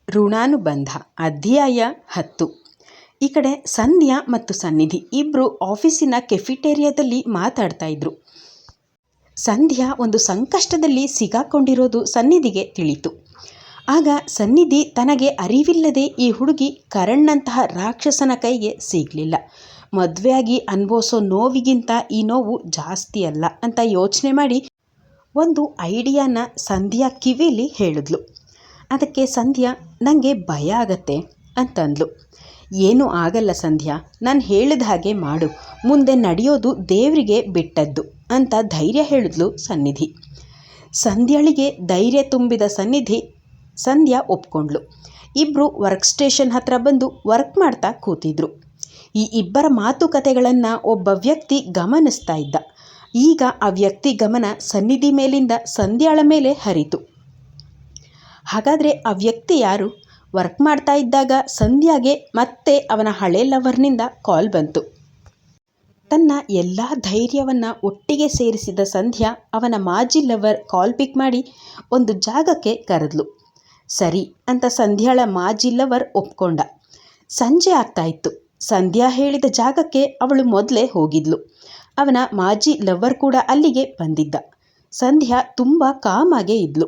ಋಣಾನುಬಂಧ ಅಧ್ಯಾಯ 10. ಈ ಕಡೆ ಸಂಧ್ಯಾ ಮತ್ತು ಸನ್ನಿಧಿ ಇಬ್ಬರು ಆಫೀಸಿನ ಕೆಫಿಟೇರಿಯಾದಲ್ಲಿ ಮಾತಾಡ್ತಾ ಇದ್ರು. ಸಂಧ್ಯಾ ಒಂದು ಸಂಕಷ್ಟದಲ್ಲಿ ಸಿಗಾಕೊಂಡಿರೋದು ಸನ್ನಿಧಿಗೆ ತಿಳಿತು. ಆಗ ಸನ್ನಿಧಿ ತನಗೆ ಅರಿವಿಲ್ಲದೆ ಈ ಹುಡುಗಿ ಕರಣ್ ರಾಕ್ಷಸನ ಕೈಗೆ ಸಿಗಲಿಲ್ಲ, ಮದುವೆಯಾಗಿ ಅನುಭವಿಸೋ ನೋವಿಗಿಂತ ಈ ನೋವು ಜಾಸ್ತಿ ಅಲ್ಲ ಅಂತ ಯೋಚನೆ ಮಾಡಿ ಒಂದು ಐಡಿಯಾನ ಸಂಧ್ಯಾ ಕಿವಿಲಿ ಹೇಳಿದ್ಲು. ಅದಕ್ಕೆ ಸಂಧ್ಯಾ ನನಗೆ ಭಯ ಆಗತ್ತೆ ಅಂತಂದ್ಲು. ಏನೂ ಆಗಲ್ಲ ಸಂಧ್ಯಾ, ನಾನು ಹೇಳಿದ ಹಾಗೆ ಮಾಡು, ಮುಂದೆ ನಡೆಯೋದು ದೇವರಿಗೆ ಬಿಟ್ಟದ್ದು ಅಂತ ಧೈರ್ಯ ಹೇಳಿದ್ಲು ಸನ್ನಿಧಿ. ಸಂಧ್ಯಾಳಿಗೆ ಧೈರ್ಯ ತುಂಬಿದ ಸಂಧ್ಯಾ ಒಪ್ಕೊಂಡ್ಳು. ಇಬ್ಬರು ವರ್ಕ್ ಸ್ಟೇಷನ್ ಹತ್ರ ಬಂದು ವರ್ಕ್ ಮಾಡ್ತಾ ಕೂತಿದ್ರು. ಈ ಇಬ್ಬರ ಮಾತುಕತೆಗಳನ್ನು ಒಬ್ಬ ವ್ಯಕ್ತಿ ಗಮನಿಸ್ತಾ ಇದ್ದ. ಈಗ ಆ ವ್ಯಕ್ತಿ ಗಮನ ಸನ್ನಿಧಿ ಮೇಲಿಂದ ಸಂಧ್ಯಾಳ ಮೇಲೆ ಹರಿತು. ಹಾಗಾದರೆ ಆ ವ್ಯಕ್ತಿ ಯಾರು? ವರ್ಕ್ ಮಾಡ್ತಾ ಇದ್ದಾಗ ಸಂಧ್ಯಾಗೆ ಮತ್ತೆ ಅವನ ಹಳೆ ಲವರ್ನಿಂದ ಕಾಲ್ ಬಂತು. ತನ್ನ ಎಲ್ಲ ಧೈರ್ಯವನ್ನು ಒಟ್ಟಿಗೆ ಸೇರಿಸಿದ ಸಂಧ್ಯಾ ಅವನ ಮಾಜಿ ಲವರ್ ಕಾಲ್ ಪಿಕ್ ಮಾಡಿ ಒಂದು ಜಾಗಕ್ಕೆ ಕರೆದ್ಲು. ಸರಿ ಅಂತ ಸಂಧ್ಯಾಳ ಮಾಜಿ ಲವರ್ ಒಪ್ಕೊಂಡ. ಸಂಜೆ ಆಗ್ತಾ ಇತ್ತು. ಸಂಧ್ಯಾ ಹೇಳಿದ ಜಾಗಕ್ಕೆ ಅವಳು ಮೊದಲೇ ಹೋಗಿದ್ಲು. ಅವನ ಮಾಜಿ ಲವರ್ ಕೂಡ ಅಲ್ಲಿಗೆ ಬಂದಿದ್ದ. ಸಂಧ್ಯಾ ತುಂಬ ಕಾಮಾಗೇ ಇದ್ಲು.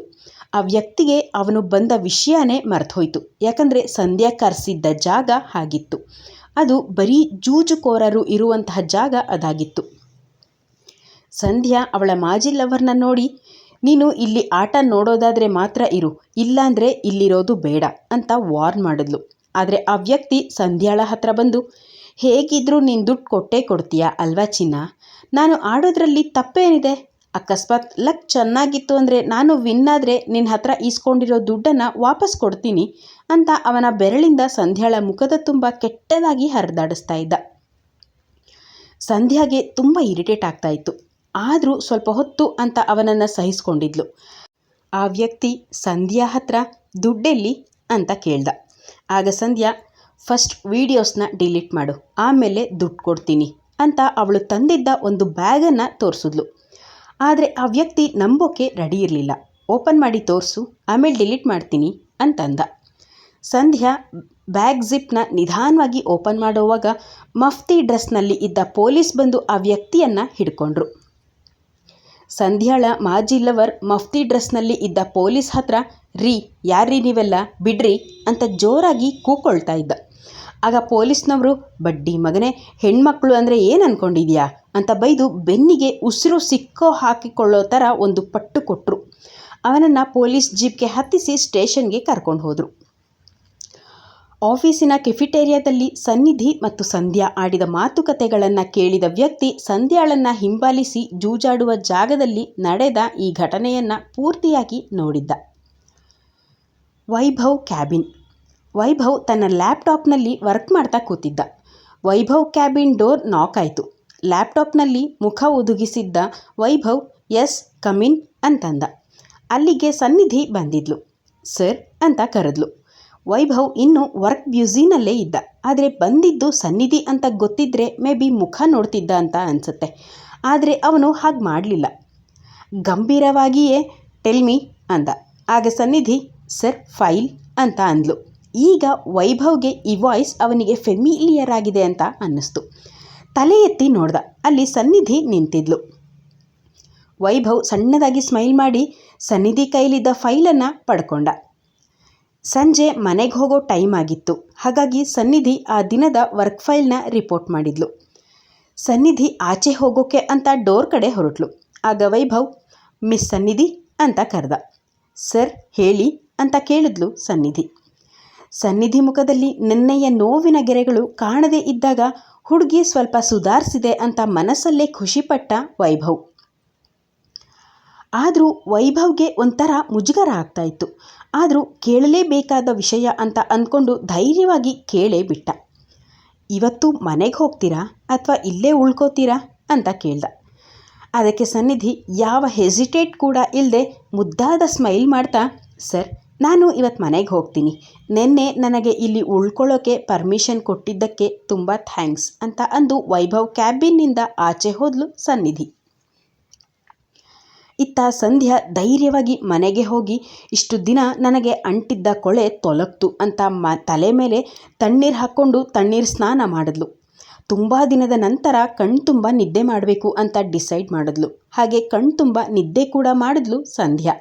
ಆ ವ್ಯಕ್ತಿಗೆ ಅವನು ಬಂದ ವಿಷಯನೇ ಮರ್ತೋಯ್ತು. ಯಾಕಂದರೆ ಸಂಧ್ಯಾ ಕರೆಸಿದ್ದ ಜಾಗ ಹಾಗಿತ್ತು. ಅದು ಬರೀ ಜೂಜುಕೋರರು ಇರುವಂತಹ ಜಾಗ ಅದಾಗಿತ್ತು. ಸಂಧ್ಯಾ ಅವಳ ಮಾಜಿ ಲವರ್ನ ನೋಡಿ, ನೀನು ಇಲ್ಲಿ ಆಟ ನೋಡೋದಾದರೆ ಮಾತ್ರ ಇರು, ಇಲ್ಲಾಂದರೆ ಇಲ್ಲಿರೋದು ಬೇಡ ಅಂತ ವಾರ್ನ್ ಮಾಡಿದ್ಲು. ಆದರೆ ಆ ವ್ಯಕ್ತಿ ಸಂಧ್ಯಾಳ ಹತ್ರ ಬಂದು, ಹೇಗಿದ್ರೂ ನೀನು ದುಡ್ಡು ಕೊಟ್ಟೇ ಕೊಡ್ತೀಯಾ ಅಲ್ವಾ ಚಿನ್ನ, ನಾನು ಆಡೋದ್ರಲ್ಲಿ ತಪ್ಪೇನಿದೆ, ಅಕಸ್ಮಾತ್ ಲಕ್ ಚೆನ್ನಾಗಿತ್ತು ಅಂದರೆ ನಾನು ವಿನ್ ಆದರೆ ನಿನ್ನ ಹತ್ರ ಈಸ್ಕೊಂಡಿರೋ ದುಡ್ಡನ್ನು ವಾಪಸ್ ಕೊಡ್ತೀನಿ ಅಂತ ಅವನ ಬೆರಳಿಂದ ಸಂಧ್ಯಾಳ ಮುಖದ ತುಂಬ ಕೆಟ್ಟದಾಗಿ ಹರಿದಾಡಿಸ್ತಾ ಇದ್ದ. ಸಂಧ್ಯಾಗೆ ತುಂಬ ಇರಿಟೇಟ್ ಆಗ್ತಾ ಇತ್ತು. ಆದರೂ ಸ್ವಲ್ಪ ಹೊತ್ತು ಅಂತ ಅವನನ್ನು ಸಹಿಸ್ಕೊಂಡಿದ್ಲು. ಆ ವ್ಯಕ್ತಿ ಸಂಧ್ಯಾ ಹತ್ರ ದುಡ್ಡೆಲ್ಲಿ ಅಂತ ಕೇಳ್ದ. ಆಗ ಸಂಧ್ಯಾ, ಫಸ್ಟ್ ವೀಡಿಯೋಸ್ನ ಡಿಲೀಟ್ ಮಾಡು, ಆಮೇಲೆ ದುಡ್ಡು ಕೊಡ್ತೀನಿ ಅಂತ ಅವಳು ತಂದಿದ್ದ ಒಂದು ಬ್ಯಾಗನ್ನು ತೋರಿಸಿದ್ಲು. ಆದರೆ ಆ ವ್ಯಕ್ತಿ ನಂಬೋಕೆ ರೆಡಿ ಇರಲಿಲ್ಲ. ಓಪನ್ ಮಾಡಿ ತೋರಿಸು, ಆಮೇಲೆ ಡಿಲೀಟ್ ಮಾಡ್ತೀನಿ ಅಂತಂದ. ಸಂಧ್ಯಾ ಬ್ಯಾಗ್ ಜಿಪ್ನ ನಿಧಾನವಾಗಿ ಓಪನ್ ಮಾಡುವಾಗ ಮಫ್ತಿ ಡ್ರೆಸ್ನಲ್ಲಿ ಇದ್ದ ಪೊಲೀಸ್ ಬಂದು ಆ ವ್ಯಕ್ತಿಯನ್ನು ಹಿಡ್ಕೊಂಡ್ರು. ಸಂಧ್ಯಾಳ ಮಾಜಿ ಲವರ್ ಮಫ್ತಿ ಡ್ರೆಸ್ನಲ್ಲಿ ಇದ್ದ ಪೊಲೀಸ್ ಹತ್ರ, ರೀ ಯಾರ್ರೀ ನೀವೆಲ್ಲ, ಬಿಡ್ರಿ ಅಂತ ಜೋರಾಗಿ ಕೂಕೊಳ್ತಾ ಇದ್ದ. ಆಗ ಪೊಲೀಸ್ನವರು, ಬಡ್ಡಿ ಮಗನೇ, ಹೆಣ್ಮಕ್ಳು ಅಂದರೆ ಏನು ಅಂದ್ಕೊಂಡಿದ್ಯಾ ಅಂತ ಬೈದು ಬೆನ್ನಿಗೆ ಉಸಿರು ಹಾಕಿಕೊಳ್ಳೋ ಥರ ಒಂದು ಪಟ್ಟು ಕೊಟ್ಟರು. ಅವನನ್ನು ಪೊಲೀಸ್ ಜೀಪ್ಗೆ ಹತ್ತಿಸಿ ಸ್ಟೇಷನ್ಗೆ ಕರ್ಕೊಂಡು ಹೋದರು. ಆಫೀಸಿನ ಕೆಫಿಟೇರಿಯಾದಲ್ಲಿ ಸನ್ನಿಧಿ ಮತ್ತು ಸಂಧ್ಯಾ ಆಡಿದ ಮಾತುಕತೆಗಳನ್ನು ಕೇಳಿದ ವ್ಯಕ್ತಿ ಸಂಧ್ಯಾಳನ್ನು ಹಿಂಬಾಲಿಸಿ ಜೂಜಾಡುವ ಜಾಗದಲ್ಲಿ ನಡೆದ ಈ ಘಟನೆಯನ್ನು ಪೂರ್ತಿಯಾಗಿ ನೋಡಿದ್ದ. ವೈಭವ್ ಕ್ಯಾಬಿನ್. ವೈಭವ್ ತನ್ನ ಲ್ಯಾಪ್ಟಾಪ್ನಲ್ಲಿ ವರ್ಕ್ ಮಾಡ್ತಾ ಕೂತಿದ್ದ. ವೈಭವ್ ಕ್ಯಾಬಿನ್ ಡೋರ್ ನಾಕ್ ಆಯಿತು. ಲ್ಯಾಪ್ಟಾಪ್ನಲ್ಲಿ ಮುಖ ಒದಗಿಸಿದ್ದ ವೈಭವ್, ಎಸ್ ಕಮಿನ್ ಅಂತಂದ. ಅಲ್ಲಿಗೆ ಸನ್ನಿಧಿ ಬಂದಿದ್ಲು. ಸರ್ ಅಂತ ಕರೆದ್ಲು. ವೈಭವ್ ಇನ್ನೂ ವರ್ಕ್ ಬ್ಯುಸಿನಲ್ಲೇ ಇದ್ದ. ಆದರೆ ಬಂದಿದ್ದು ಸನ್ನಿಧಿ ಅಂತ ಗೊತ್ತಿದ್ದರೆ ಮೇ ಬಿ ಮುಖ ನೋಡ್ತಿದ್ದ ಅಂತ ಅನಿಸುತ್ತೆ. ಆದರೆ ಅವನು ಹಾಗೆ ಮಾಡಲಿಲ್ಲ. ಗಂಭೀರವಾಗಿಯೇ ಟೆಲ್ಮಿ ಅಂದ. ಆಗ ಸನ್ನಿಧಿ, ಸರ್ ಫೈಲ್ ಅಂತ ಅಂದ್ಲು. ಈಗ ವೈಭವ್ಗೆ ಈ ವಾಯ್ಸ್ ಅವನಿಗೆ ಫೆಮಿಲಿಯರ್ ಆಗಿದೆ ಅಂತ ಅನ್ನಿಸ್ತು. ತಲೆ ಎತ್ತಿ ನೋಡ್ದ. ಅಲ್ಲಿ ಸನ್ನಿಧಿ ನಿಂತಿದ್ಲು. ವೈಭವ್ ಸಣ್ಣದಾಗಿ ಸ್ಮೈಲ್ ಮಾಡಿ ಸನ್ನಿಧಿ ಕೈಲಿದ್ದ ಫೈಲನ್ನು ಪಡ್ಕೊಂಡ. ಸಂಜೆ ಮನೆಗೆ ಹೋಗೋ ಟೈಮ್ ಆಗಿತ್ತು. ಹಾಗಾಗಿ ಸನ್ನಿಧಿ ಆ ದಿನದ ವರ್ಕ್ ಫೈಲ್ನ ರಿಪೋರ್ಟ್ ಮಾಡಿದ್ಲು. ಸನ್ನಿಧಿ ಆಚೆ ಹೋಗೋಕೆ ಅಂತ ಡೋರ್ ಕಡೆ ಹೊರಟ್ಲು. ಆಗ ವೈಭವ್, ಮಿಸ್ ಸನ್ನಿಧಿ ಅಂತ ಕರೆದ. ಸರ್ ಹೇಳಿ ಅಂತ ಕೇಳಿದ್ಲು ಸನ್ನಿಧಿ. ಸನ್ನಿಧಿ ಮುಖದಲ್ಲಿ ನಿನ್ನೆಯ ನೋವಿನ ಗೆರೆಗಳು ಕಾಣದೇ ಇದ್ದಾಗ ಹುಡುಗಿ ಸ್ವಲ್ಪ ಸುಧಾರಿಸಿದೆ ಅಂತ ಮನಸ್ಸಲ್ಲೇ ಖುಷಿಪಟ್ಟ ವೈಭವ್. ಆದರೂ ವೈಭವ್ಗೆ ಒಂಥರ ಮುಜುಗರ ಆಗ್ತಾ ಇತ್ತು. ಆದರೂ ಕೇಳಲೇಬೇಕಾದ ವಿಷಯ ಅಂತ ಅಂದ್ಕೊಂಡು ಧೈರ್ಯವಾಗಿ ಕೇಳೇ ಬಿಟ್ಟ. ಇವತ್ತು ಮನೆಗೆ ಹೋಗ್ತೀರಾ ಅಥವಾ ಇಲ್ಲೇ ಉಳ್ಕೋತೀರಾ ಅಂತ ಕೇಳ್ದ. ಅದಕ್ಕೆ ಸನ್ನಿಧಿ ಯಾವ ಹೆಸಿಟೇಟ್ ಕೂಡ ಇಲ್ಲದೆ ಮುದ್ದಾದ ಸ್ಮೈಲ್ ಮಾಡ್ತಾ, ಸರ್ ನಾನು ಇವತ್ತು ಮನೆಗೆ ಹೋಗ್ತೀನಿ, ನಿನ್ನೆ ನನಗೆ ಇಲ್ಲಿ ಉಳ್ಕೊಳ್ಳೋಕ್ಕೆ ಪರ್ಮಿಷನ್ ಕೊಟ್ಟಿದ್ದಕ್ಕೆ ತುಂಬ ಥ್ಯಾಂಕ್ಸ್ ಅಂತ ಅಂದು ವೈಭವ್ ಕ್ಯಾಬಿನ್ನಿಂದ ಆಚೆ ಹೋದ್ಲು ಸನ್ನಿಧಿ. ಇತ್ತ ಸಂಧ್ಯಾ ಧೈರ್ಯವಾಗಿ ಮನೆಗೆ ಹೋಗಿ ಇಷ್ಟು ದಿನ ನನಗೆ ಅಂಟಿದ್ದ ಕೊಳೆ ತೊಲಗ್ತು ಅಂತ ತಲೆ ಮೇಲೆ ತಣ್ಣೀರು ಹಾಕ್ಕೊಂಡು ತಣ್ಣೀರು ಸ್ನಾನ ಮಾಡಿದ್ಲು. ತುಂಬ ದಿನದ ನಂತರ ಕಣ್ತುಂಬ ನಿದ್ದೆ ಮಾಡಬೇಕು ಅಂತ ಡಿಸೈಡ್ ಮಾಡಿದ್ಲು. ಹಾಗೆ ಕಣ್ತುಂಬ ನಿದ್ದೆ ಕೂಡ ಮಾಡಿದ್ಲು ಸಂಧ್ಯಾ.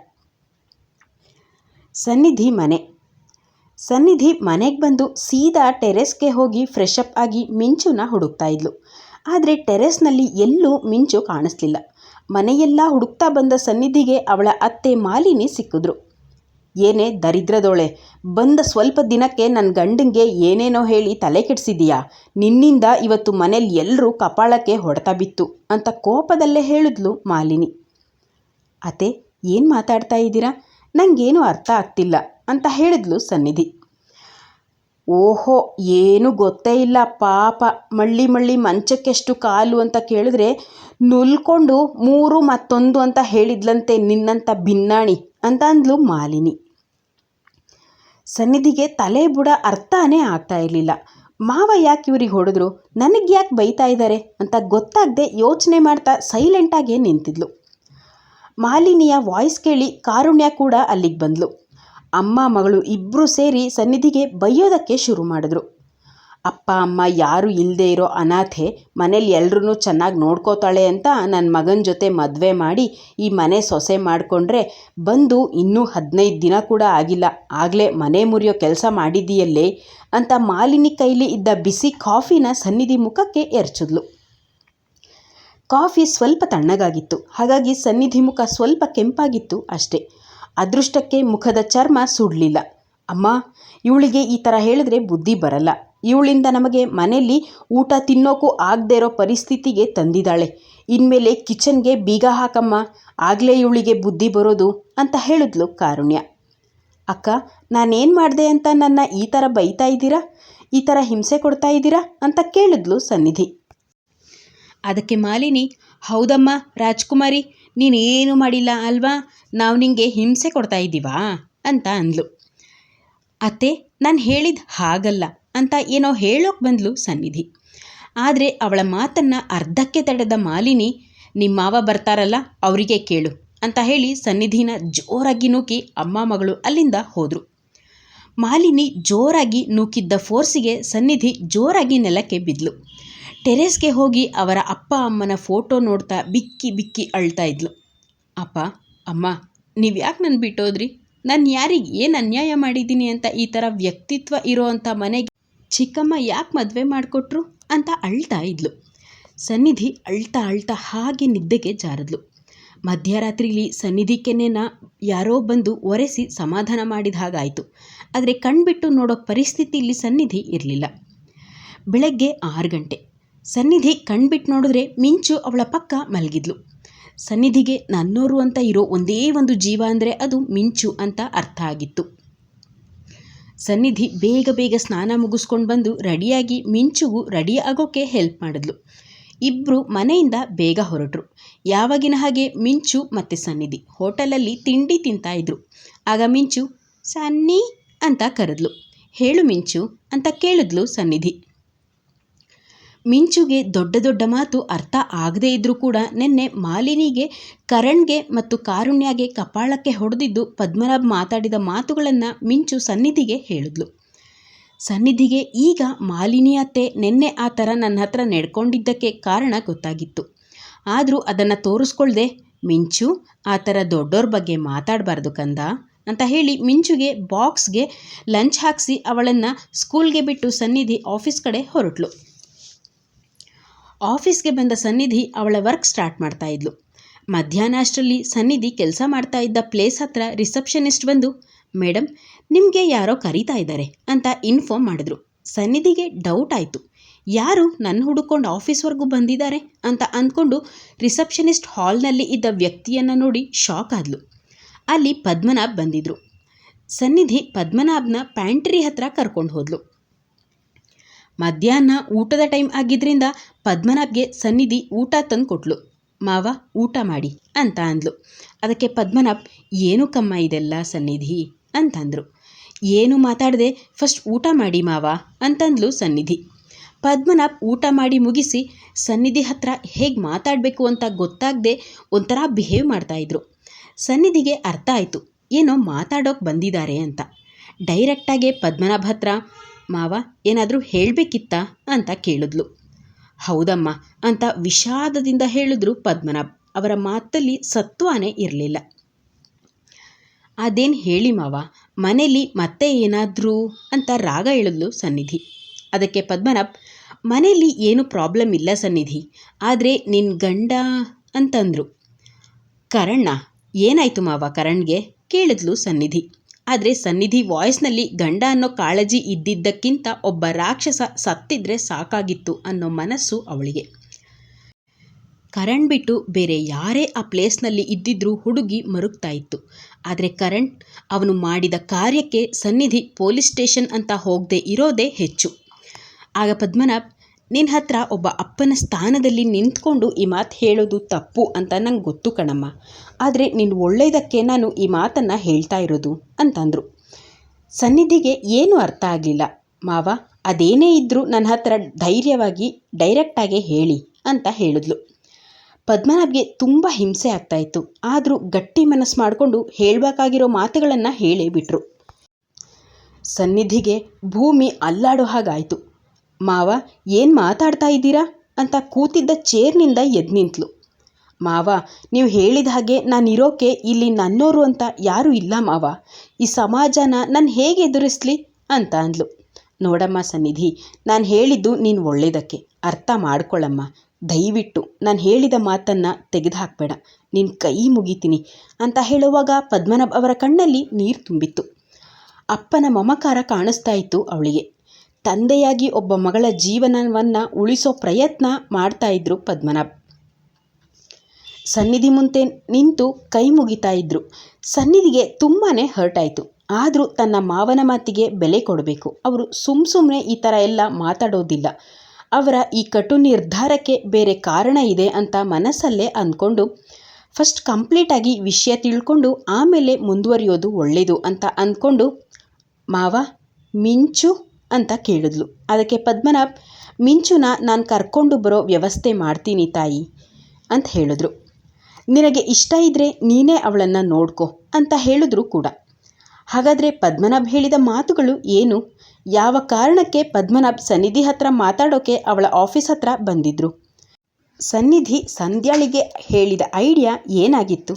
ಸನ್ನಿಧಿ ಮನೆಗೆ ಬಂದು ಸೀದಾ ಟೆರೆಸ್ಗೆ ಹೋಗಿ ಫ್ರೆಶ್ ಅಪ್ ಆಗಿ ಮಿಂಚುನ ಹುಡುಕ್ತಾ ಇದ್ಲು. ಆದರೆ ಟೆರೆಸ್ನಲ್ಲಿ ಎಲ್ಲೂ ಮಿಂಚು ಕಾಣಿಸ್ಲಿಲ್ಲ. ಮನೆಯೆಲ್ಲ ಹುಡುಕ್ತಾ ಬಂದ ಸನ್ನಿಧಿಗೆ ಅವಳ ಅತ್ತೆ ಮಾಲಿನಿ ಸಿಕ್ಕಿದ್ರು. ಏನೇ ದರಿದ್ರದೋಳೆ, ಬಂದ ಸ್ವಲ್ಪ ದಿನಕ್ಕೆ ನನ್ನ ಗಂಡಂಗೆ ಏನೇನೋ ಹೇಳಿ ತಲೆ ಕೆಡಿಸಿದೀಯಾ? ನಿನ್ನಿಂದ ಇವತ್ತು ಮನೇಲಿ ಎಲ್ಲರೂ ಕಪಾಳಕ್ಕೆ ಹೊಡೆತ ಬಿತ್ತು ಅಂತ ಕೋಪದಲ್ಲೇ ಹೇಳಿದ್ಲು ಮಾಲಿನಿ. ಅತ್ತೆ, ಏನು ಮಾತಾಡ್ತಾ ಇದ್ದೀರಾ? ನನಗೇನು ಅರ್ಥ ಆಗ್ತಿಲ್ಲ ಅಂತ ಹೇಳಿದ್ಲು ಸನ್ನಿಧಿ. ಓಹೋ, ಏನು ಗೊತ್ತೇ ಇಲ್ಲ ಪಾಪ, ಮಳ್ಳಿ ಮಂಚಕ್ಕೆಷ್ಟು ಕಾಲು ಅಂತ ಕೇಳಿದ್ರೆ ನುಲ್ಕೊಂಡು 3 ಮತ್ತೊಂದು ಅಂತ ಹೇಳಿದ್ಲಂತೆ ನಿನ್ನಂಥ ಭಿನ್ನಾಣಿ ಅಂತ ಅಂದ್ಲು ಮಾಲಿನಿ. ಸನ್ನಿಧಿಗೆ ತಲೆ ಬುಡ ಅರ್ಥನೇ ಆಗ್ತಾ ಇರಲಿಲ್ಲ. ಮಾವ ಯಾಕೆ ಇವ್ರಿಗೆ ಹೊಡೆದ್ರು, ನನಗೆ ಯಾಕೆ ಬೈತಾ ಇದ್ದಾರೆ ಅಂತ ಗೊತ್ತಾಗದೆ ಯೋಚನೆ ಮಾಡ್ತಾ ಸೈಲೆಂಟಾಗಿ ನಿಂತಿದ್ಲು. ಮಾಲಿನಿಯ ವಾಯ್ಸ್ ಕೇಳಿ ಕಾರುಣ್ಯ ಕೂಡ ಅಲ್ಲಿಗೆ ಬಂದ್ಲು. ಅಮ್ಮ ಮಗಳು ಇಬ್ಬರು ಸೇರಿ ಸನ್ನಿಧಿಗೆ ಬೈಯೋದಕ್ಕೆ ಶುರು ಮಾಡಿದ್ರು. ಅಪ್ಪ ಅಮ್ಮ ಯಾರು ಇಲ್ಲದೆ ಇರೋ ಅನಾಥೆ, ಮನೇಲಿ ಎಲ್ರೂ ಚೆನ್ನಾಗಿ ನೋಡ್ಕೋತಾಳೆ ಅಂತ ನನ್ನ ಮಗನ ಜೊತೆ ಮದುವೆ ಮಾಡಿ ಈ ಮನೆ ಸೊಸೆ ಮಾಡಿಕೊಂಡ್ರೆ ಬಂದು ಇನ್ನೂ 15 ದಿನ ಕೂಡ ಆಗಿಲ್ಲ, ಆಗಲೇ ಮನೆ ಮುರಿಯೋ ಕೆಲಸ ಮಾಡಿದ್ದೀಯಲ್ಲೇ ಅಂತ ಮಾಲಿನಿ ಕೈಲಿ ಇದ್ದ ಬಿಸಿ ಕಾಫಿನ ಸನ್ನಿಧಿ ಮುಖಕ್ಕೆ ಎರಚಿದ್ಲು. ಕಾಫಿ ಸ್ವಲ್ಪ ತಣ್ಣಗಾಗಿತ್ತು, ಹಾಗಾಗಿ ಸನ್ನಿಧಿ ಮುಖ ಸ್ವಲ್ಪ ಕೆಂಪಾಗಿತ್ತು ಅಷ್ಟೇ. ಅದೃಷ್ಟಕ್ಕೆ ಮುಖದ ಚರ್ಮ ಸುಡಲಿಲ್ಲ. ಅಮ್ಮ, ಇವಳಿಗೆ ಈ ಥರ ಹೇಳಿದ್ರೆ ಬುದ್ಧಿ ಬರಲ್ಲ. ಇವಳಿಂದ ನಮಗೆ ಮನೆಯಲ್ಲಿ ಊಟ ತಿನ್ನೋಕ್ಕೂ ಆಗದೆ ಇರೋ ಪರಿಸ್ಥಿತಿಗೆ ತಂದಿದ್ದಾಳೆ. ಇನ್ಮೇಲೆ ಕಿಚನ್ಗೆ ಬೀಗ ಹಾಕಮ್ಮ, ಆಗಲೇ ಇವಳಿಗೆ ಬುದ್ಧಿ ಬರೋದು ಅಂತ ಹೇಳಿದ್ಲು ಕಾರುಣ್ಯ. ಅಕ್ಕ, ನಾನೇನು ಮಾಡಿದೆ ಅಂತ ನನ್ನ ಈ ಥರ ಬೈತಾ ಇದ್ದೀರಾ, ಈ ಥರ ಹಿಂಸೆ ಕೊಡ್ತಾ ಇದ್ದೀರಾ ಅಂತ ಕೇಳಿದ್ಲು ಸನ್ನಿಧಿ. ಅದಕ್ಕೆ ಮಾಲಿನಿ, ಹೌದಮ್ಮ ರಾಜ್ಕುಮಾರಿ, ನೀನೇನು ಮಾಡಿಲ್ಲ ಅಲ್ವಾ, ನಾವು ನಿಂಗೆ ಹಿಂಸೆ ಕೊಡ್ತಾ ಇದ್ದೀವಾ ಅಂತ ಅಂದ್ಲು. ಅತ್ತೆ, ನಾನು ಹೇಳಿದ ಹಾಗಲ್ಲ ಅಂತ ಏನೋ ಹೇಳೋಕೆ ಬಂದ್ಲು ಸನ್ನಿಧಿ. ಆದರೆ ಅವಳ ಮಾತನ್ನು ಅರ್ಧಕ್ಕೆ ತಡೆದ ಮಾಲಿನಿ, ನಿಮ್ಮ ಮಾವ ಬರ್ತಾರಲ್ಲ ಅವರಿಗೆ ಕೇಳು ಅಂತ ಹೇಳಿ ಸನ್ನಿಧಿನ ಜೋರಾಗಿ ನೂಕಿ ಅಮ್ಮ ಮಗಳು ಅಲ್ಲಿಂದ ಹೋದರು. ಮಾಲಿನಿ ಜೋರಾಗಿ ನೂಕಿದ್ದ ಫೋರ್ಸಿಗೆ ಸನ್ನಿಧಿ ಜೋರಾಗಿ ನೆಲಕ್ಕೆ ಬಿದ್ಲು. ಟೆರೆಸ್ಗೆ ಹೋಗಿ ಅವರ ಅಪ್ಪ ಅಮ್ಮನ ಫೋಟೋ ನೋಡ್ತಾ ಬಿಕ್ಕಿ ಬಿಕ್ಕಿ ಅಳ್ತಾ ಇದ್ಲು. ಅಪ್ಪ ಅಮ್ಮ, ನೀವು ಯಾಕೆ ನನ್ನ ಬಿಟ್ಟೋದ್ರಿ? ನಾನು ಯಾರಿಗೆ ಏನು ಅನ್ಯಾಯ ಮಾಡಿದ್ದೀನಿ ಅಂತ ಈ ಥರ ವ್ಯಕ್ತಿತ್ವ ಇರೋ ಅಂಥ ಮನೆಗೆ ಚಿಕ್ಕಮ್ಮ ಯಾಕೆ ಮದುವೆ ಮಾಡಿಕೊಟ್ರು ಅಂತ ಅಳ್ತಾ ಇದ್ಲು. ಸನ್ನಿಧಿ ಅಳ್ತಾ ಅಳ್ತಾ ಹಾಗೆ ನಿದ್ದೆಗೆ ಜಾರದ್ಲು. ಮಧ್ಯರಾತ್ರಿಲಿ ಸನ್ನಿಧಿ ಕೆನ್ನೆನ ಯಾರೋ ಬಂದು ಒರೆಸಿ ಸಮಾಧಾನ ಮಾಡಿದ ಹಾಗಾಯಿತು. ಆದರೆ ಕಣ್ಬಿಟ್ಟು ನೋಡೋ ಪರಿಸ್ಥಿತಿಯಲ್ಲಿ ಸನ್ನಿಧಿ ಇರಲಿಲ್ಲ. ಬೆಳಗ್ಗೆ 6 ಗಂಟೆ. ಸನ್ನಿಧಿ ಕಣ್ಬಿಟ್ಟು ನೋಡಿದ್ರೆ ಮಿಂಚು ಅವಳ ಪಕ್ಕ ಮಲಗಿದ್ಲು. ಸನ್ನಿಧಿಗೆ ನನ್ನೋರು ಅಂತ ಇರೋ ಒಂದೇ ಒಂದು ಜೀವ ಅಂದರೆ ಅದು ಮಿಂಚು ಅಂತ ಅರ್ಥ ಆಗಿತ್ತು. ಸನ್ನಿಧಿ ಬೇಗ ಬೇಗ ಸ್ನಾನ ಮುಗಿಸ್ಕೊಂಡು ಬಂದು ರೆಡಿಯಾಗಿ ಮಿಂಚುಗೂ ರೆಡಿ ಆಗೋಕ್ಕೆ ಹೆಲ್ಪ್ ಮಾಡಿದ್ಲು. ಇಬ್ಬರು ಮನೆಯಿಂದ ಬೇಗ ಹೊರಟರು. ಯಾವಾಗಿನ ಹಾಗೆ ಮಿಂಚು ಮತ್ತು ಸನ್ನಿಧಿ ಹೋಟೆಲಲ್ಲಿ ತಿಂಡಿ ತಿಂತಾಯಿದ್ರು. ಆಗ ಮಿಂಚು ಸನ್ನಿ ಅಂತ ಕರೆದ್ಲು. ಹೇಳು ಮಿಂಚು ಅಂತ ಕೇಳಿದ್ಲು ಸನ್ನಿಧಿ. ಮಿಂಚುಗೆ ದೊಡ್ಡ ದೊಡ್ಡ ಮಾತು ಅರ್ಥ ಆಗದೇ ಇದ್ದರೂ ಕೂಡ ನಿನ್ನೆ ಮಾಲಿನಿಗೆ, ಕರಣ್ಗೆ ಮತ್ತು ಕಾರುಣ್ಯಗೆ ಕಪಾಳಕ್ಕೆ ಹೊಡೆದಿದ್ದು ಪದ್ಮನಾಭ್ ಮಾತಾಡಿದ ಮಾತುಗಳನ್ನು ಮಿಂಚು ಸನ್ನಿಧಿಗೆ ಹೇಳಿದ್ಲು. ಸನ್ನಿಧಿಗೆ ಈಗ ಮಾಲಿನಿ ಅತ್ತೆ ನಿನ್ನೆ ಆ ಥರ ನನ್ನ ಹತ್ರ ನಡ್ಕೊಂಡಿದ್ದಕ್ಕೆ ಕಾರಣ ಗೊತ್ತಾಗಿತ್ತು. ಆದರೂ ಅದನ್ನು ತೋರಿಸ್ಕೊಳ್ದೆ, ಮಿಂಚು ಆ ಥರ ದೊಡ್ಡೋರ ಬಗ್ಗೆ ಮಾತಾಡಬಾರ್ದು ಕಂದ ಅಂತ ಹೇಳಿ ಮಿಂಚುಗೆ ಬಾಕ್ಸ್ಗೆ ಲಂಚ್ ಹಾಕಿಸಿ ಅವಳನ್ನು ಸ್ಕೂಲ್ಗೆ ಬಿಟ್ಟು ಸನ್ನಿಧಿ ಆಫೀಸ್ ಕಡೆ ಹೊರಟ್ಲು. ಆಫೀಸ್ಗೆ ಬಂದ ಸನ್ನಿಧಿ ಅವಳ ವರ್ಕ್ ಸ್ಟಾರ್ಟ್ ಮಾಡ್ತಾ ಇದ್ಲು. ಮಧ್ಯಾಹ್ನ ಅಷ್ಟರಲ್ಲಿ ಸನ್ನಿಧಿ ಕೆಲಸ ಮಾಡ್ತಾ ಇದ್ದ ಪ್ಲೇಸ್ ಹತ್ರ ರಿಸೆಪ್ಷನಿಸ್ಟ್ ಬಂದು, ಮೇಡಮ್ ನಿಮಗೆ ಯಾರೋ ಕರೀತಾ ಇದ್ದಾರೆ ಅಂತ ಇನ್ಫಾರ್ಮ್ ಮಾಡಿದ್ರು. ಸನ್ನಿಧಿಗೆ ಡೌಟ್ ಆಯಿತು. ಯಾರು ನನ್ನ ಹುಡುಕೊಂಡು ಆಫೀಸ್ವರೆಗೂ ಬಂದಿದ್ದಾರೆ ಅಂತ ಅಂದ್ಕೊಂಡು ರಿಸೆಪ್ಷನಿಸ್ಟ್ ಹಾಲ್ನಲ್ಲಿ ಇದ್ದ ವ್ಯಕ್ತಿಯನ್ನು ನೋಡಿ ಶಾಕ್ ಆದ್ಲು. ಅಲ್ಲಿ ಪದ್ಮನಾಭ್ ಬಂದಿದ್ರು. ಸನ್ನಿಧಿ ಪದ್ಮನಾಭ್ನ ಪ್ಯಾಂಟ್ರಿ ಹತ್ರ ಕರ್ಕೊಂಡು ಹೋದ್ಲು. ಮಧ್ಯಾಹ್ನ ಊಟದ ಟೈಮ್ ಆಗಿದ್ದರಿಂದ ಪದ್ಮನಾಭ್ಗೆ ಸನ್ನಿಧಿ ಊಟ ತಂದು ಕೊಟ್ಲು. ಮಾವ ಊಟ ಮಾಡಿ ಅಂತ ಅಂದ್ಲು. ಅದಕ್ಕೆ ಪದ್ಮನಾಭ್, ಏನು ಕಮ್ಮ ಇದೆಲ್ಲ ಸನ್ನಿಧಿ ಅಂತಂದರು. ಏನು ಮಾತಾಡದೆ ಫಸ್ಟ್ ಊಟ ಮಾಡಿ ಮಾವ ಅಂತಂದ್ಲು ಸನ್ನಿಧಿ. ಪದ್ಮನಾಭ್ ಊಟ ಮಾಡಿ ಮುಗಿಸಿ ಸನ್ನಿಧಿ ಹತ್ರ ಹೇಗೆ ಮಾತಾಡಬೇಕು ಅಂತ ಗೊತ್ತಾಗದೆ ಒಂಥರ ಬಿಹೇವ್ ಮಾಡ್ತಾಯಿದ್ರು. ಸನ್ನಿಧಿಗೆ ಅರ್ಥ ಆಯಿತು, ಏನೋ ಮಾತಾಡೋಕೆ ಬಂದಿದ್ದಾರೆ ಅಂತ. ಡೈರೆಕ್ಟಾಗೆ ಪದ್ಮನಾಭ್ ಹತ್ರ, ಮಾವ ಏನಾದರೂ ಹೇಳಬೇಕಿತ್ತಾ ಅಂತ ಕೇಳಿದ್ಲು. ಹೌದಮ್ಮ ಅಂತ ವಿಷಾದದಿಂದ ಹೇಳಿದ್ರು ಪದ್ಮನಾಭ್. ಅವರ ಮಾತಲ್ಲಿ ಸತ್ವನೇ ಇರಲಿಲ್ಲ. ಅದೇನು ಹೇಳಿ ಮಾವ, ಮನೇಲಿ ಮತ್ತೆ ಏನಾದರೂ ಅಂತ ರಾಗ ಎಳೆದ್ಲು ಸನ್ನಿಧಿ. ಅದಕ್ಕೆ ಪದ್ಮನಾಭ್, ಮನೇಲಿ ಏನು ಪ್ರಾಬ್ಲಮ್ ಇಲ್ಲ ಸನ್ನಿಧಿ, ಆದರೆ ನಿನ್ನ ಗಂಡ ಅಂತಂದರು. ಕರಣ್ಣ, ಏನಾಯಿತು ಮಾವ ಕರಣ್ಗೆ ಕೇಳಿದ್ಲು ಸನ್ನಿಧಿ. ಆದರೆ ಸನ್ನಿಧಿ ವಾಯ್ಸ್ನಲ್ಲಿ ಗಂಡ ಅನ್ನೋ ಕಾಳಜಿ ಇದ್ದಿದ್ದಕ್ಕಿಂತ ಒಬ್ಬ ರಾಕ್ಷಸ ಸತ್ತಿದ್ರೆ ಸಾಕಾಗಿತ್ತು ಅನ್ನೋ ಮನಸ್ಸು ಅವಳಿಗೆ. ಕರಣ್ ಬಿಟ್ಟು ಬೇರೆ ಯಾರೇ ಆ ಪ್ಲೇಸ್ನಲ್ಲಿ ಇದ್ದಿದ್ರೂ ಹುಡುಗಿ ಮರುಗ್ತಾ ಇತ್ತು. ಆದರೆ ಕರಣ್ ಅವನು ಮಾಡಿದ ಕಾರ್ಯಕ್ಕೆ ಸನ್ನಿಧಿ ಪೊಲೀಸ್ ಸ್ಟೇಷನ್ ಅಂತ ಹೋಗದೆ ಇರೋದೇ ಹೆಚ್ಚು. ಆಗ ಪದ್ಮನಾಭ್, ನಿನ್ನ ಹತ್ರ ಒಬ್ಬ ಅಪ್ಪನ ಸ್ಥಾನದಲ್ಲಿ ನಿಂತ್ಕೊಂಡು ಈ ಮಾತು ಹೇಳೋದು ತಪ್ಪು ಅಂತ ನಂಗೆ ಗೊತ್ತು ಕಣಮ್ಮ, ಆದರೆ ನಿನ್ನ ಒಳ್ಳೆಯದಕ್ಕೆ ನಾನು ಈ ಮಾತನ್ನು ಹೇಳ್ತಾ ಇರೋದು ಅಂತಂದರು. ಸನ್ನಿಧಿಗೆ ಏನೂ ಅರ್ಥ ಆಗಲಿಲ್ಲ. ಮಾವ, ಅದೇನೇ ಇದ್ದರೂ ನನ್ನ ಹತ್ರ ಧೈರ್ಯವಾಗಿ ಡೈರೆಕ್ಟಾಗಿ ಹೇಳಿ ಅಂತ ಹೇಳಿದ್ಲು. ಪದ್ಮನಾಭ್ಗೆ ತುಂಬ ಹಿಂಸೆ ಆಗ್ತಾಯಿತ್ತು. ಆದರೂ ಗಟ್ಟಿ ಮನಸ್ಸು ಮಾಡಿಕೊಂಡು ಹೇಳಬೇಕಾಗಿರೋ ಮಾತುಗಳನ್ನು ಹೇಳೇ ಬಿಟ್ರು. ಸನ್ನಿಧಿಗೆ ಭೂಮಿ ಅಲ್ಲಾಡೋ ಹಾಗಾಯಿತು. ಮಾವ, ಏನು ಮಾತಾಡ್ತಾ ಇದ್ದೀರಾ ಅಂತ ಕೂತಿದ್ದ ಚೇರ್ನಿಂದ ಎದ್ದು ನಿಂತಲು. ಮಾವ, ನೀವು ಹೇಳಿದ ಹಾಗೆ ನಾನಿರೋಕೆ ಇಲ್ಲಿ ನನ್ನೋರು ಅಂತ ಯಾರೂ ಇಲ್ಲ ಮಾವ. ಈ ಸಮಾಜನ ನಾನು ಹೇಗೆ ಎದುರಿಸಲಿ ಅಂತ ಅಂದ್ಲು. ನೋಡಮ್ಮ ಸನ್ನಿಧಿ, ನಾನು ಹೇಳಿದ್ದು ನೀನು ಒಳ್ಳೆಯದಕ್ಕೆ, ಅರ್ಥ ಮಾಡ್ಕೊಳ್ಳಮ್ಮ. ದಯವಿಟ್ಟು ನಾನು ಹೇಳಿದ ಮಾತನ್ನು ತೆಗೆದುಹಾಕಬೇಡ, ನಿನ್ನ ಕೈ ಮುಗಿತೀನಿ ಅಂತ ಹೇಳುವಾಗ ಪದ್ಮನಾಭ್ ಅವರ ಕಣ್ಣಲ್ಲಿ ನೀರು ತುಂಬಿತ್ತು. ಅಪ್ಪನ ಮಮಕಾರ ಕಾಣಿಸ್ತಾ ಇತ್ತು ಅವಳಿಗೆ. ತಂದೆಯಾಗಿ ಒಬ್ಬ ಮಗಳ ಜೀವನವನ್ನು ಉಳಿಸೋ ಪ್ರಯತ್ನ ಮಾಡ್ತಾ ಇದ್ರು ಪದ್ಮನಾಭ್. ಸನ್ನಿಧಿ ಮುಂದೆ ನಿಂತು ಕೈ ಮುಗಿತಾ ಇದ್ರು. ಸನ್ನಿಧಿಗೆ ತುಂಬಾ ಹರ್ಟ್ ಆಯಿತು. ಆದರೂ ತನ್ನ ಮಾವನ ಮಾತಿಗೆ ಬೆಲೆ ಕೊಡಬೇಕು. ಅವರು ಸುಮ್ಮನೆ ಈ ಥರ ಎಲ್ಲ ಮಾತಾಡೋದಿಲ್ಲ. ಅವರ ಈ ಕಟು ನಿರ್ಧಾರಕ್ಕೆ ಬೇರೆ ಕಾರಣ ಇದೆ ಅಂತ ಮನಸ್ಸಲ್ಲೇ ಅಂದ್ಕೊಂಡು ಫಸ್ಟ್ ಕಂಪ್ಲೀಟಾಗಿ ವಿಷಯ ತಿಳ್ಕೊಂಡು ಆಮೇಲೆ ಮುಂದುವರಿಯೋದು ಒಳ್ಳೆಯದು ಅಂತ ಅಂದ್ಕೊಂಡು, ಮಾವ, ಮಿಂಚು ಅಂತ ಕೇಳಿದ್ಲು. ಅದಕ್ಕೆ ಪದ್ಮನಾಭ್, ಮಿಂಚುನ ನಾನು ಕರ್ಕೊಂಡು ಬರೋ ವ್ಯವಸ್ಥೆ ಮಾಡ್ತೀನಿ ತಾಯಿ ಅಂತ ಹೇಳಿದ್ರು. ನಿನಗೆ ಇಷ್ಟ ಇದ್ದರೆ ನೀನೇ ಅವಳನ್ನು ನೋಡ್ಕೊ ಅಂತ ಹೇಳಿದ್ರು ಕೂಡ. ಹಾಗಾದರೆ ಪದ್ಮನಾಭ್ ಹೇಳಿದ ಮಾತುಗಳು ಏನು? ಯಾವ ಕಾರಣಕ್ಕೆ ಪದ್ಮನಾಭ್ ಸನ್ನಿಧಿ ಹತ್ರ ಮಾತಾಡೋಕೆ ಅವಳ ಆಫೀಸ್ ಹತ್ರ ಬಂದಿದ್ರು? ಸನ್ನಿಧಿ ಸಂಧ್ಯಾಳಿಗೆ ಹೇಳಿದ ಐಡಿಯಾ ಏನಾಗಿತ್ತು?